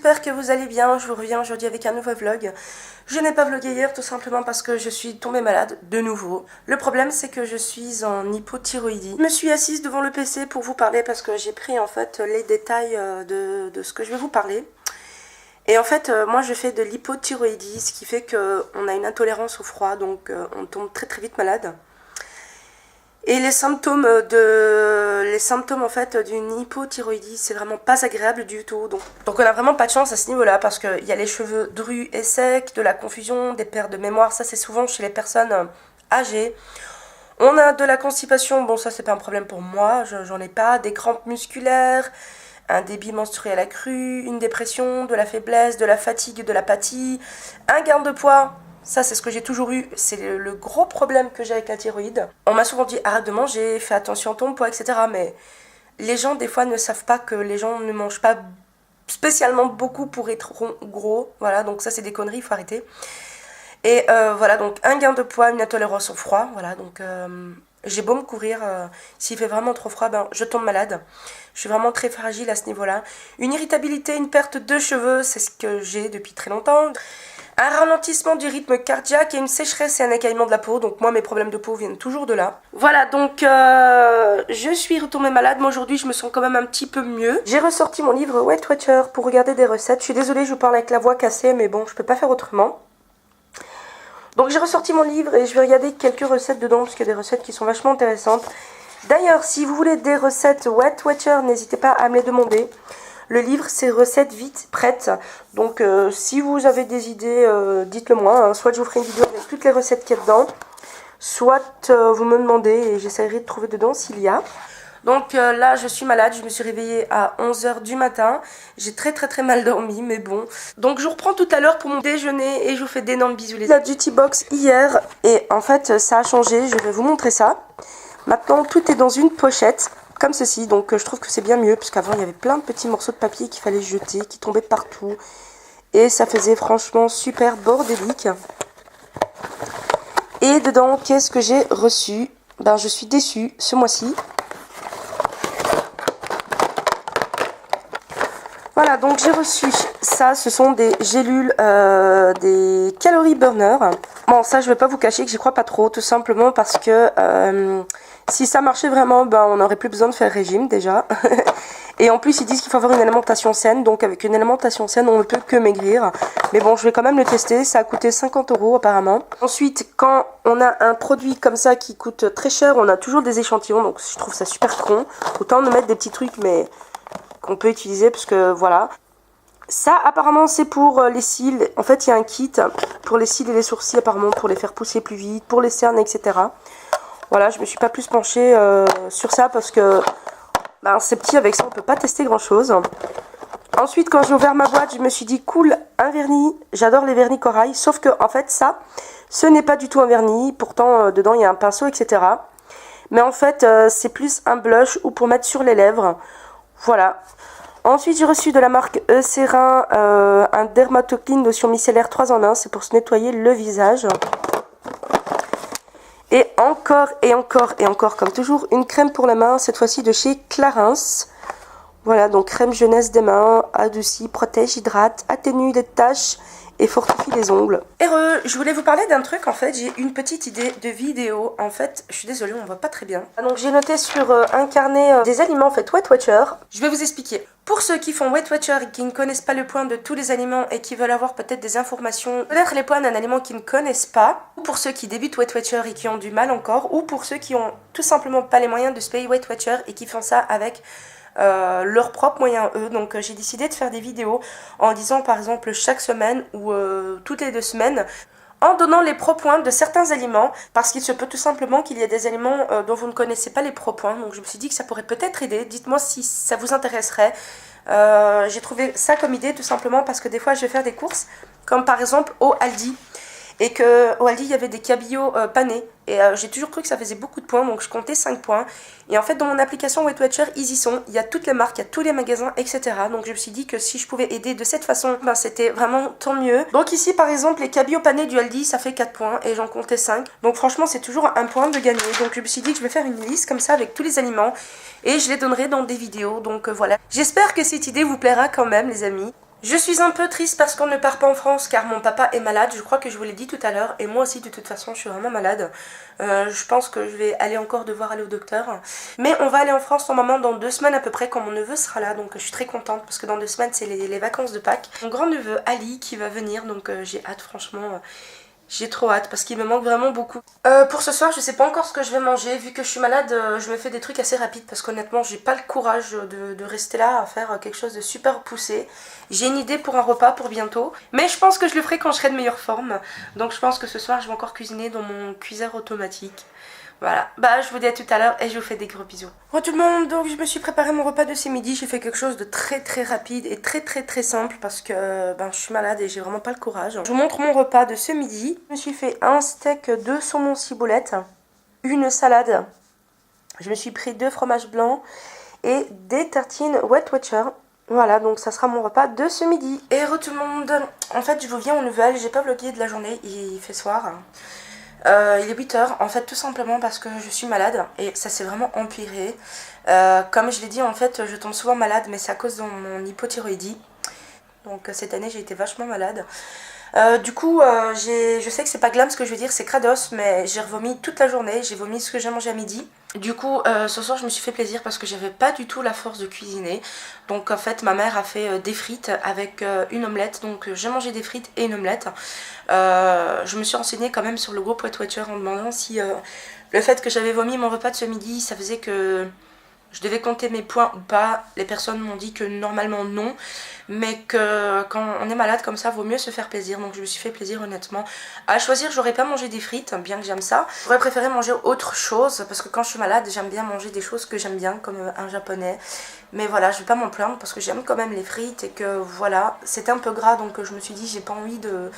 j'espère que vous allez bien. Je vous reviens aujourd'hui avec un nouveau vlog. Je n'ai pas vlogué hier tout simplement parce que je suis tombée malade de nouveau. Le problème c'est que je suis en hypothyroïdie. Je me suis assise devant le PC pour vous parler parce que j'ai pris en fait les détails de ce que je vais vous parler. Et en fait moi je fais de l'hypothyroïdie, ce qui fait qu'on a une intolérance au froid, donc on tombe très vite malade. Et les symptômes en fait d'une hypothyroïdie, c'est vraiment pas agréable du tout. Donc on a vraiment pas de chance à ce niveau-là parce qu'il y a les cheveux drus et secs, de la confusion, des pertes de mémoire, ça c'est souvent chez les personnes âgées. On a de la constipation, bon ça c'est pas un problème pour moi, j'en ai pas, des crampes musculaires, un débit menstruel accru, une dépression, de la faiblesse, de la fatigue, de l'apathie, un gain de poids. Ça, c'est ce que j'ai toujours eu. C'est le gros problème que j'ai avec la thyroïde. On m'a souvent dit arrête de manger, fais attention à ton poids, etc. Mais les gens, des fois, ne savent pas que les gens ne mangent pas spécialement beaucoup pour être gros. Voilà, donc ça, c'est des conneries, il faut arrêter. Et voilà, donc un gain de poids, une intolérance au froid. Voilà, donc j'ai beau me couvrir, s'il fait vraiment trop froid, ben, je tombe malade. Je suis vraiment très fragile à ce niveau-là. Une irritabilité, une perte de cheveux, c'est ce que j'ai depuis très longtemps. Un ralentissement du rythme cardiaque et une sécheresse et un écaillement de la peau. Donc moi mes problèmes de peau viennent toujours de là. Voilà, donc je suis retombée malade. Moi aujourd'hui je me sens quand même un petit peu mieux. J'ai ressorti mon livre Weight Watcher pour regarder des recettes. Je suis désolée, je vous parle avec la voix cassée, mais bon, je peux pas faire autrement. Donc j'ai ressorti mon livre et je vais regarder quelques recettes dedans parce qu'il y a des recettes qui sont vachement intéressantes. D'ailleurs, si vous voulez des recettes Weight Watcher, n'hésitez pas à me les demander. Le livre, c'est recettes vite prêtes. Donc, si vous avez des idées, dites-le moi. Hein. Soit je vous ferai une vidéo avec toutes les recettes qu'il y a dedans. Soit vous me demandez et j'essaierai de trouver dedans s'il y a. Donc là, je suis malade. Je me suis réveillée à 11 h du matin. J'ai très mal dormi, mais bon. Donc, je vous reprends tout à l'heure pour mon déjeuner et je vous fais d'énormes bisous. La Duty Box hier. Et en fait, ça a changé. Je vais vous montrer ça. Maintenant, tout est dans une pochette. Comme ceci, donc je trouve que c'est bien mieux, parce qu'avant il y avait plein de petits morceaux de papier qu'il fallait jeter, qui tombaient partout. Et ça faisait franchement super bordélique. Et dedans, qu'est-ce que j'ai reçu? Ben je suis déçue ce mois-ci. Voilà, donc j'ai reçu ça, ce sont des gélules, des calories burner. Bon, ça je vais pas vous cacher que j'y crois pas trop, tout simplement parce que si ça marchait vraiment, ben on n'aurait plus besoin de faire régime déjà. Et en plus ils disent qu'il faut avoir une alimentation saine, donc avec une alimentation saine on ne peut que maigrir. Mais bon, je vais quand même le tester, ça a coûté 50 € apparemment. Ensuite, quand on a un produit comme ça qui coûte très cher, on a toujours des échantillons, donc je trouve ça super con. Autant de mettre des petits trucs mais qu'on peut utiliser parce que voilà. Ça apparemment c'est pour les cils. En fait il y a un kit pour les cils et les sourcils apparemment pour les faire pousser plus vite, pour les cernes, etc. Voilà, je me suis pas plus penchée sur ça parce que ben, c'est petit, avec ça on peut pas tester grand chose. Ensuite quand j'ai ouvert ma boîte je me suis dit cool, un vernis, j'adore les vernis corail, sauf que en fait ça ce n'est pas du tout un vernis, pourtant dedans il y a un pinceau, etc. Mais en fait c'est plus un blush ou pour mettre sur les lèvres. Voilà. Ensuite, j'ai reçu de la marque Eucerin un Dermatoclean lotion micellaire 3 en 1. C'est pour se nettoyer le visage. Et encore, comme toujours, une crème pour la main, cette fois-ci de chez Clarins. Voilà, donc crème jeunesse des mains, adoucit, protège, hydrate, atténue les taches et fortifie les ongles. Je voulais vous parler d'un truc, en fait, j'ai une petite idée de vidéo. En fait, je suis désolée, on voit pas très bien. Donc j'ai noté sur un carnet des aliments, en fait, Weight Watcher. Je vais vous expliquer. Pour ceux qui font Weight Watcher et qui ne connaissent pas le poids de tous les aliments et qui veulent avoir peut-être des informations, peut-être les poids d'un aliment qu'ils ne connaissent pas, ou pour ceux qui débutent Weight Watcher et qui ont du mal encore, ou pour ceux qui ont tout simplement pas les moyens de se payer Weight Watcher et qui font ça avec leurs propres moyens eux. Donc j'ai décidé de faire des vidéos en disant par exemple chaque semaine ou toutes les 2 semaines, en donnant les pro-points de certains aliments, parce qu'il se peut tout simplement qu'il y ait des aliments dont vous ne connaissez pas les pro-points. Donc je me suis dit que ça pourrait peut-être aider. Dites-moi si ça vous intéresserait. J'ai trouvé ça comme idée tout simplement parce que des fois je vais faire des courses, comme par exemple au Aldi. Et qu'au Aldi il y avait des cabillaud panés. Et j'ai toujours cru que ça faisait beaucoup de points, donc je comptais 5 points. Et en fait dans mon application Weight Watcher, ils y sont. Il y a toutes les marques, il y a tous les magasins, etc. Donc je me suis dit que si je pouvais aider de cette façon, ben c'était vraiment tant mieux. Donc ici par exemple les cabillaud panés du Aldi, ça fait 4 points et j'en comptais 5. Donc franchement c'est toujours un point de gagner. Donc je me suis dit que je vais faire une liste comme ça avec tous les aliments. Et je les donnerai dans des vidéos, donc voilà. J'espère que cette idée vous plaira quand même les amis. Je suis un peu triste parce qu'on ne part pas en France car mon papa est malade, je crois que je vous l'ai dit tout à l'heure, et moi aussi de toute façon je suis vraiment malade. Je pense que je vais devoir aller au docteur. Mais on va aller en France normalement dans 2 semaines à peu près quand mon neveu sera là, donc je suis très contente parce que dans 2 semaines c'est les vacances de Pâques. Mon grand neveu Ali qui va venir, donc j'ai hâte franchement. J'ai trop hâte parce qu'il me manque vraiment beaucoup. Pour ce soir, je sais pas encore ce que je vais manger. Vu que je suis malade, je me fais des trucs assez rapides parce qu'honnêtement, j'ai pas le courage de rester là à faire quelque chose de super poussé. J'ai une idée pour un repas pour bientôt, mais je pense que je le ferai quand je serai de meilleure forme. Donc je pense que ce soir, je vais encore cuisiner dans mon cuiseur automatique. Voilà, bah je vous dis à tout à l'heure et je vous fais des gros bisous. Bonjour tout le monde, donc je me suis préparé mon repas de ce midi. J'ai fait quelque chose de très rapide et très simple parce que je suis malade et j'ai vraiment pas le courage. Je vous montre mon repas de ce midi. Je me suis fait un steak de saumon ciboulette, une salade. Je me suis pris 2 fromages blancs et des tartines Weight Watcher. Voilà, donc ça sera mon repas de ce midi. Et tout le monde, en fait je vous viens aux nouvelles, j'ai pas vlogué de la journée, il fait soir. Il est 8h, en fait tout simplement parce que je suis malade et ça s'est vraiment empiré. Comme je l'ai dit, en fait je tombe souvent malade, mais c'est à cause de mon hypothyroïdie. Donc cette année j'ai été vachement malade. Du coup, je sais que c'est pas glam ce que je veux dire, c'est crados, mais j'ai revomi toute la journée, j'ai vomi ce que j'ai mangé à midi. Du coup, ce soir je me suis fait plaisir parce que j'avais pas du tout la force de cuisiner. Donc en fait, ma mère a fait des frites avec une omelette, donc j'ai mangé des frites et une omelette. Je me suis renseignée quand même sur le groupe Weight Watcher en demandant si le fait que j'avais vomi mon repas de ce midi, ça faisait que je devais compter mes points ou pas. Les personnes m'ont dit que normalement non, mais que quand on est malade comme ça, vaut mieux se faire plaisir. Donc je me suis fait plaisir honnêtement. À choisir, j'aurais pas mangé des frites, bien que j'aime ça. J'aurais préféré manger autre chose, parce que quand je suis malade, j'aime bien manger des choses que j'aime bien, comme un japonais. Mais voilà, je vais pas m'en plaindre, parce que j'aime quand même les frites, et que voilà, c'était un peu gras, donc je me suis dit, j'ai pas envie de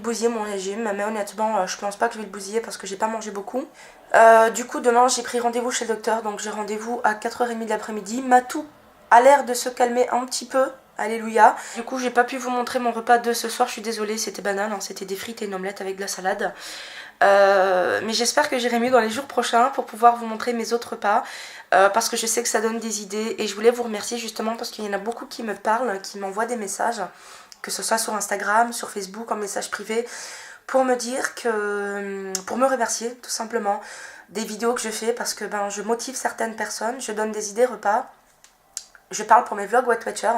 bousiller mon régime, mais honnêtement, je pense pas que je vais le bousiller parce que j'ai pas mangé beaucoup. Du coup, demain, j'ai pris rendez-vous chez le docteur, donc j'ai rendez-vous à 4h30 de l'après-midi. Ma toux a l'air de se calmer un petit peu, alléluia. Du coup, j'ai pas pu vous montrer mon repas de ce soir, je suis désolée, c'était banal, hein, c'était des frites et une omelette avec de la salade. Mais j'espère que j'irai mieux dans les jours prochains pour pouvoir vous montrer mes autres repas. Parce que je sais que ça donne des idées et je voulais vous remercier justement parce qu'il y en a beaucoup qui me parlent, qui m'envoient des messages, que ce soit sur Instagram, sur Facebook, en message privé, pour me dire que, pour me remercier tout simplement des vidéos que je fais parce que je motive certaines personnes, je donne des idées repas. Je parle pour mes vlogs Weight Watcher.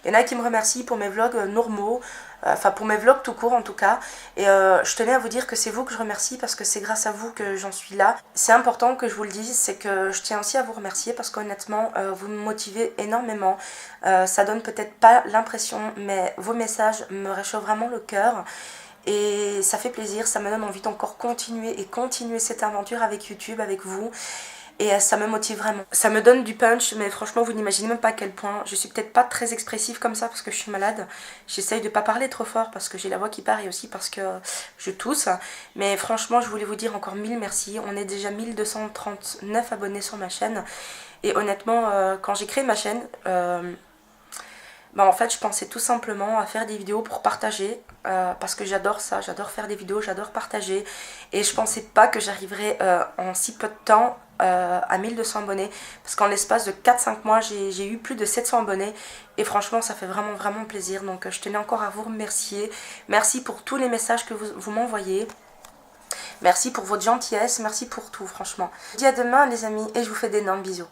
Il y en a qui me remercient pour mes vlogs normaux, enfin pour mes vlogs tout court en tout cas. Et je tenais à vous dire que c'est vous que je remercie parce que c'est grâce à vous que j'en suis là. C'est important que je vous le dise, c'est que je tiens aussi à vous remercier parce qu'honnêtement, vous me motivez énormément. Ça donne peut-être pas l'impression, mais vos messages me réchauffent vraiment le cœur. Et ça fait plaisir, ça me donne envie d'encore continuer cette aventure avec YouTube, avec vous. Et ça me motive vraiment. Ça me donne du punch, mais franchement, vous n'imaginez même pas à quel point. Je suis peut-être pas très expressive comme ça parce que je suis malade. J'essaye de pas parler trop fort parce que j'ai la voix qui part et aussi parce que je tousse. Mais franchement, je voulais vous dire encore 1000 merci. On est déjà 1239 abonnés sur ma chaîne. Et honnêtement, quand j'ai créé ma chaîne, en fait, je pensais tout simplement à faire des vidéos pour partager parce que j'adore ça, j'adore faire des vidéos, j'adore partager. Et je pensais pas que j'arriverais en si peu de temps à 1200 abonnés parce qu'en l'espace de 4-5 mois, j'ai eu plus de 700 abonnés et franchement, ça fait vraiment plaisir. Donc, je tenais encore à vous remercier. Merci pour tous les messages que vous m'envoyez. Merci pour votre gentillesse, merci pour tout, franchement. Je vous dis à demain, les amis, et je vous fais d'énormes bisous.